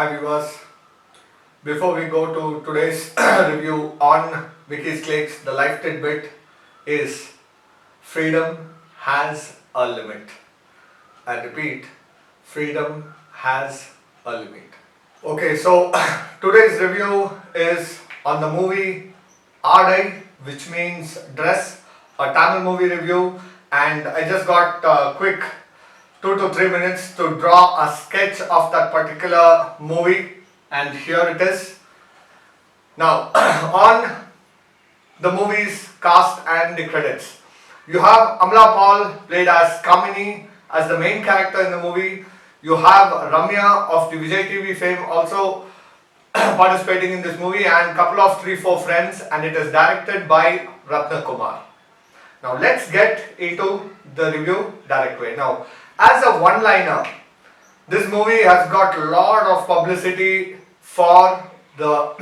Hi viewers, before we go to today's review on Vicky's Clix, the life tidbit is freedom has a limit. I repeat, freedom has a limit. Okay, so today's review is on the movie Aadai, which means dress, a Tamil movie review, and I just got a quick 2 to 3 minutes to draw a sketch of that particular movie, and here it is. Now on the movie's cast and the credits, you have Amala Paul played as Kamini as the main character in the movie. You have Ramya of the Vijay TV fame also participating in this movie, and couple of 3-4 friends, and it is directed by Rathna Kumar. Now let's get into the review direct way. Now, as a one-liner, this movie has got a lot of publicity for the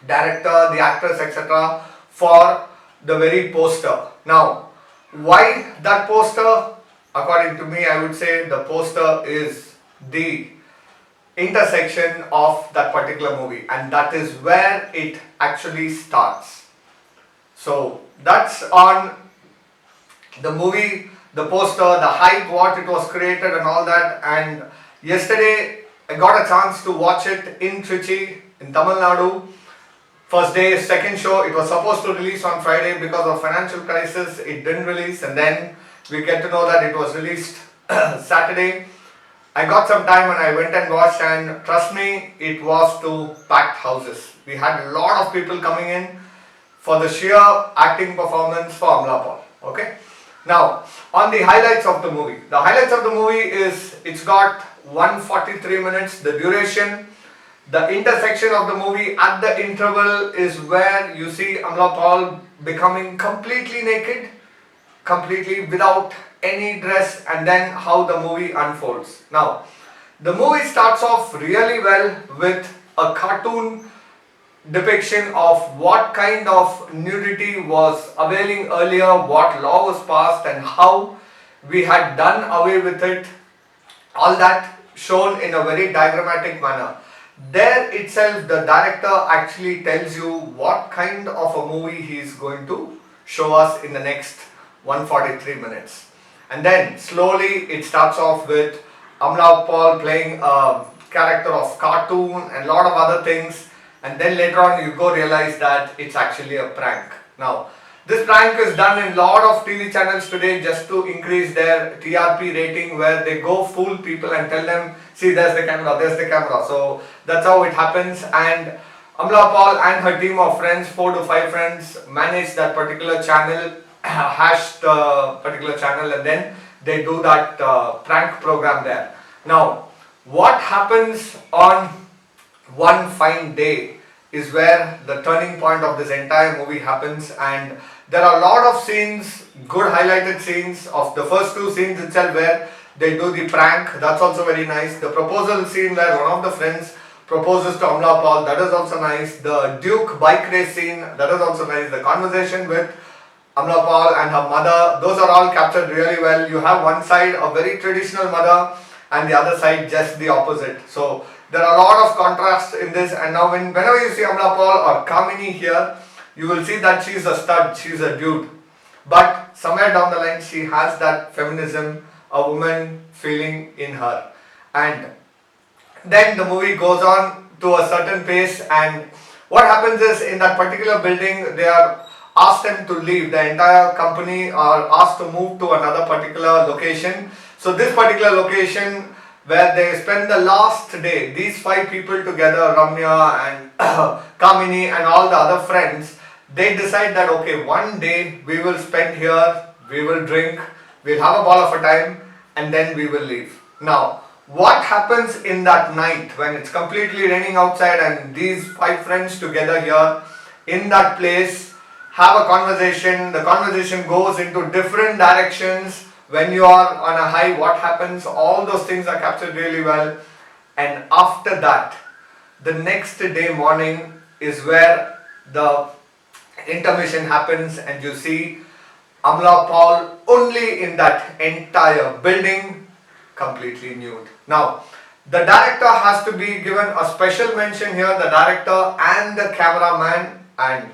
director, the actors, etc. for the very poster. Now, why that poster? According to me, I would say the poster is the intersection of that particular movie, and that is where it actually starts. So that's on the movie, the poster, the hype, what it was created and all that. And yesterday I got a chance to watch it in Trichy in Tamil Nadu. First day, second show. It was supposed to release on Friday. Because of financial crisis, it didn't release, and then we get to know that it was released Saturday. I got some time and I went and watched, and trust me, it was to packed houses. We had a lot of people coming in for the sheer acting performance for Amala Paul. Okay. Now, on the highlights of the movie. The highlights of the movie is it's got 143 minutes, the duration. The intersection of the movie at the interval is where you see Amala Paul becoming completely naked, completely without any dress, and then how the movie unfolds. Now, the movie starts off really well with a cartoon depiction of what kind of nudity was availing earlier, what law was passed, and how we had done away with it. All that shown in a very diagrammatic manner. There itself, the director actually tells you what kind of a movie he is going to show us in the next 143 minutes. And then slowly it starts off with Amala Paul playing a character of cartoon and a lot of other things. And then later on you go realize that it's actually a prank. Now, this prank is done in a lot of TV channels today just to increase their TRP rating, where they go fool people and tell them, see, there's the camera, there's the camera. So that's how it happens. And Amala Paul and her team of friends, 4 to 5 friends, manage that particular channel, hash the particular channel, and then they do that prank program there. Now, what happens on one fine day is where the turning point of this entire movie happens, and there are a lot of scenes, good highlighted scenes of the first 2 scenes itself where they do the prank. That's also very nice. The proposal scene where one of the friends proposes to Amala Paul, that is also nice. The Duke bike race scene, that is also nice. The conversation with Amala Paul and her mother, those are all captured really well. You have one side a very traditional mother and the other side just the opposite. So there are a lot of contrasts in this, and now whenever you see Amala Paul or Kamini here, you will see that she's a stud, she's a dude. But somewhere down the line she has that feminism, a woman feeling in her. And then the movie goes on to a certain pace, and what happens is in that particular building they are asked them to leave. The entire company are asked to move to another particular location. So this particular location where they spend the last day, these 5 people together, Ramya and Kamini and all the other friends, they decide that okay, one day we will spend here, we will drink, we'll have a ball of a time, and then we will leave. Now, what happens in that night when it's completely raining outside and these 5 friends together here in that place have a conversation, the conversation goes into different directions. When you are on a high, what happens? All those things are captured really well. And after that, the next day morning is where the intermission happens, and you see Amala Paul only in that entire building, completely nude. Now, The director has to be given a special mention here, the director and the cameraman and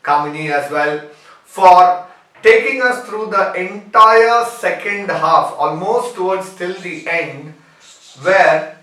Kamini as well, for taking us through the entire second half, almost towards till the end, where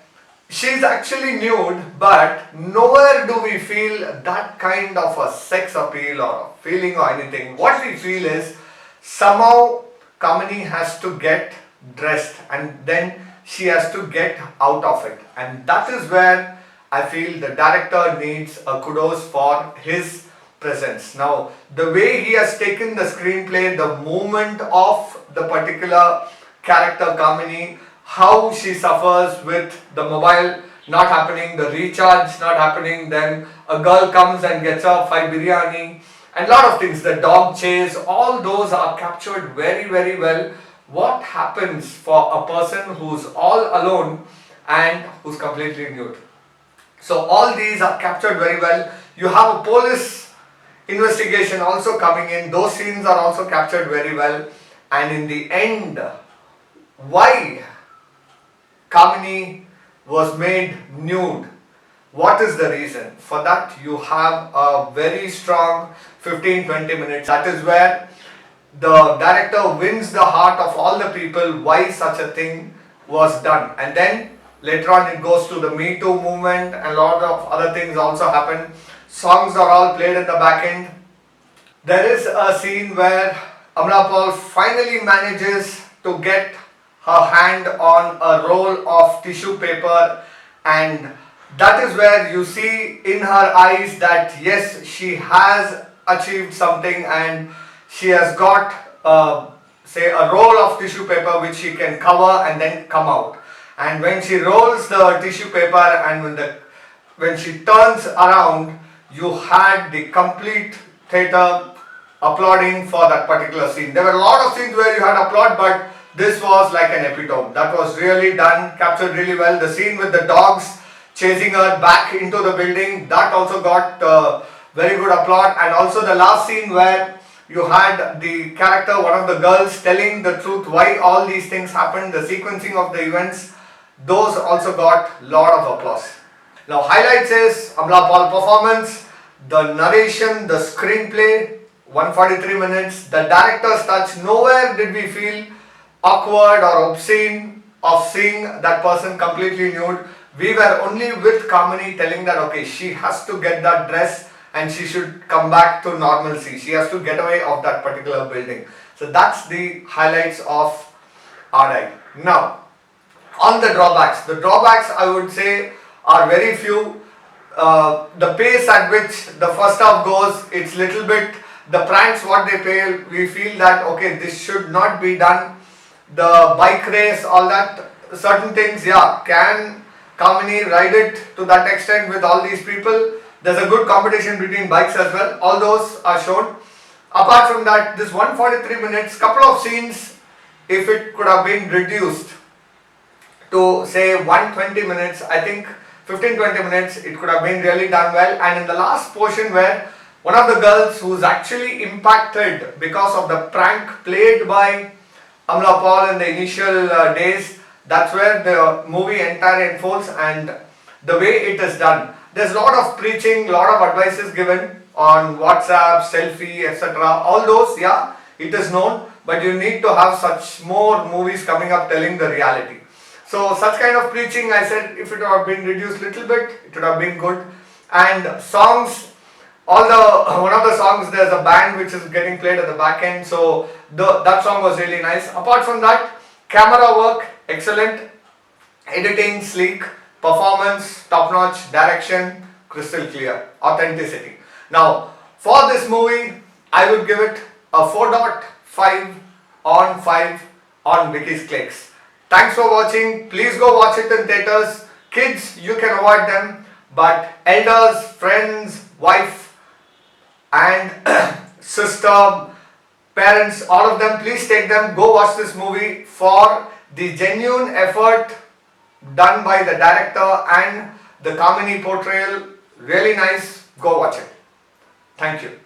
she's actually nude, but nowhere do we feel that kind of a sex appeal or a feeling or anything. What we feel is somehow Kamini has to get dressed and then she has to get out of it, and that is where I feel the director needs a kudos for his presence. Now, the way he has taken the screenplay, the movement of the particular character Kamini, how she suffers with the mobile not happening, the recharge not happening, then a girl comes and gets her 5 biryani, and lot of things, the dog chase, all those are captured very, very well. What happens for a person who's all alone and who's completely nude? So all these are captured very well. You have a police investigation also coming in, those scenes are also captured very well. And in the end, why Kamini was made nude? What is the reason? For that you have a very strong 15-20 minutes. That is where the director wins the heart of all the people why such a thing was done. And then later on it goes to the Me Too movement and a lot of other things also happen. Songs are all played at the back end. There is a scene where Amala Paul finally manages to get her hand on a roll of tissue paper, and that is where you see in her eyes that yes, she has achieved something and she has got say a roll of tissue paper which she can cover and then come out. And when she rolls the tissue paper and when she turns around, you had the complete theatre applauding for that particular scene. There were a lot of scenes where you had applaud, but this was like an epitome. That was really done, captured really well. The scene with the dogs chasing her back into the building, that also got very good applaud. And also the last scene where you had the character, one of the girls, telling the truth why all these things happened, the sequencing of the events, those also got lot of applause. Now highlights is Amala Paul performance, the narration, the screenplay, 143 minutes, the director's touch. Nowhere did we feel awkward or obscene of seeing that person completely nude. We were only with Kamini telling that okay, she has to get that dress and she should come back to normalcy. She has to get away of that particular building. So that's the highlights of Aadai. Now, on the drawbacks I would say are very few. The pace at which the first half goes, it's little bit, the pranks what they pay, we feel that okay, this should not be done. The bike race, all that, certain things, yeah, can Kamini ride it to that extent with all these people? There's a good competition between bikes as well, all those are shown. Apart from that, this 143 minutes, couple of scenes, if it could have been reduced to say 120 minutes, I think 15-20 minutes, it could have been really done well. And in the last portion where one of the girls who's actually impacted because of the prank played by Amala Paul in the initial days, that's where the movie entire unfolds and the way it is done. There's a lot of preaching, lot of advices given on WhatsApp, selfie, etc. All those, yeah, it is known, but you need to have such more movies coming up telling the reality. So such kind of preaching, I said, if it would have been reduced little bit, it would have been good. And songs, one of the songs, there's a band which is getting played at the back end, so that song was really nice. Apart from that, camera work, excellent, editing, sleek, performance, top notch, direction, crystal clear, authenticity. Now, for this movie, I would give it a 4.5 on 5 on Vicky's Clix. Thanks for watching. Please go watch it in theatres. Kids, you can avoid them, but elders, friends, wife and sister, parents, all of them, please take them, go watch this movie for the genuine effort done by the director and the Kamini portrayal. Really nice, go watch it. Thank you.